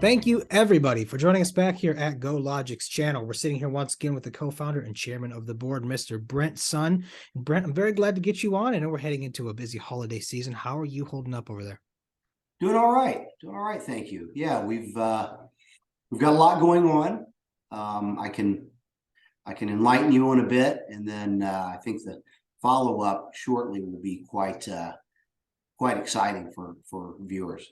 Thank you, everybody, for joining us back here at GoLogiq's channel. We're sitting here once again with the co-founder and chairman of the board, Mr. Brent Sun. And Brent, I'm very glad to get you on. I know we're heading into a busy holiday season. How are you holding up over there? Doing all right. Doing all right. Thank you. Yeah, we've got a lot going on. I can enlighten you on a bit, and then I think the follow-up shortly will be quite exciting for viewers.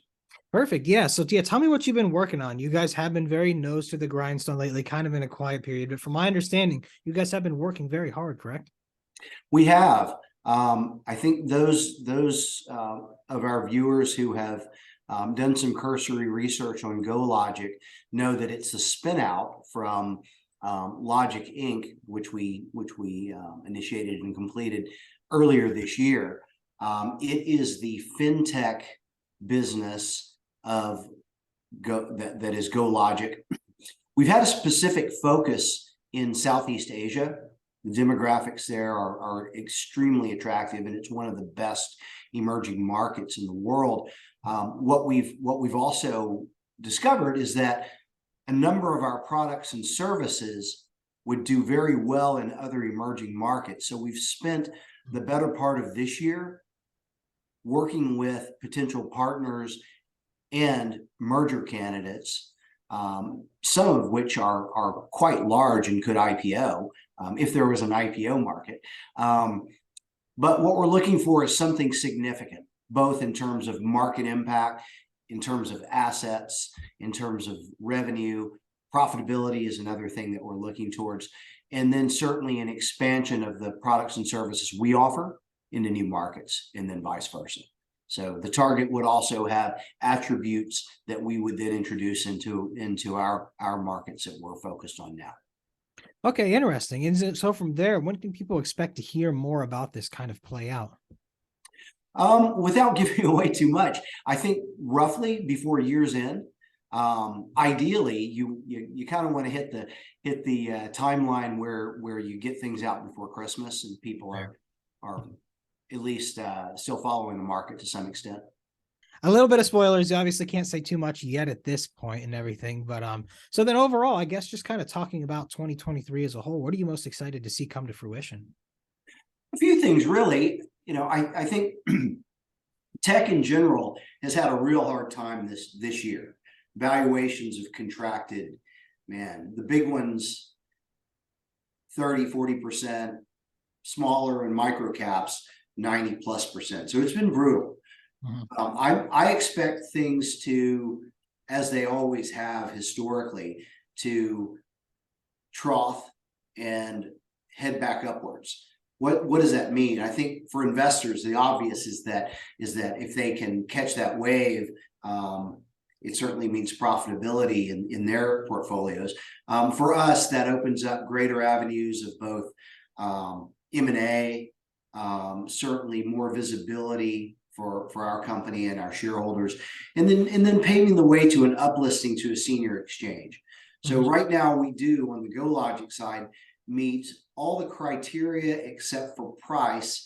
Perfect. Yeah. So tell me what you've been working on. You guys have been very nose to the grindstone lately, kind of in a quiet period. But from my understanding, you guys have been working very hard, correct? We have. I think those of our viewers who have done some cursory research on GoLogiq know that it's a spin out from Logiq Inc., which we initiated and completed earlier this year. It is the fintech business of that is GoLogiq. We've had a specific focus in Southeast Asia. The demographics there are extremely attractive, and it's one of the best emerging markets in the world. What we've also discovered is that a number of our products and services would do very well in other emerging markets. So we've spent the better part of this year working with potential partners and merger candidates, some of which are quite large and could IPO if there was an IPO market. But what we're looking for is something significant, both in terms of market impact, in terms of assets, in terms of revenue. Profitability is another thing that we're looking towards. And then certainly an expansion of the products and services we offer into new markets, and then vice versa. So the target would also have attributes that we would then introduce into our markets that we're focused on now. Okay, interesting. And so from there, when can people expect to hear more about this kind of play out? Without giving away too much, I think roughly before year's end. Ideally, you kind of want to hit the timeline where you get things out before Christmas and people are at least still following the market to some extent. A little bit of spoilers. You obviously can't say too much yet at this point and everything, but so then overall, I guess just kind of talking about 2023 as a whole, what are you most excited to see come to fruition? A few things, really. I think tech in general has had a real hard time this year. Valuations have contracted, man. The big ones, 30-40%, smaller and micro caps, 90+%. So it's been brutal. I expect things to, as they always have historically, to trough and head back upwards. What does that mean? I think for investors, the obvious is that if they can catch that wave, it certainly means profitability in their portfolios. For us, that opens up greater avenues of both M&A, certainly more visibility for our company and our shareholders, and then paving the way to an uplisting to a senior exchange. So right now we do, on the GoLogiq side, meet all the criteria except for price,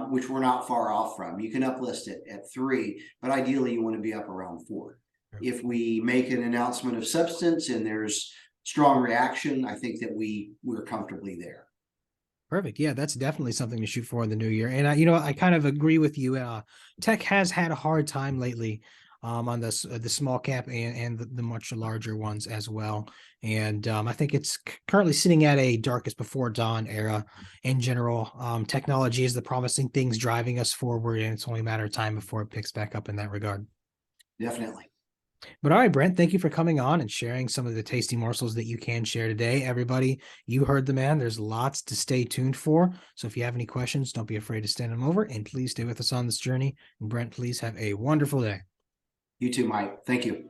which we're not far off from. You can uplist it at 3, but ideally you want to be up around 4. If we make an announcement of substance and there's strong reaction, I think that we're comfortably there. Perfect. Yeah, that's definitely something to shoot for in the new year. And I kind of agree with you. Tech has had a hard time lately on the small cap and the much larger ones as well. And I think it's currently sitting at a darkest before dawn era in general. Technology is the promising things driving us forward, and it's only a matter of time before it picks back up in that regard. Definitely. But all right, Brent, thank you for coming on and sharing some of the tasty morsels that you can share today. Everybody, you heard the man. There's lots to stay tuned for. So if you have any questions, don't be afraid to send them over, and please stay with us on this journey. And Brent, please have a wonderful day. You too, Mike. Thank you.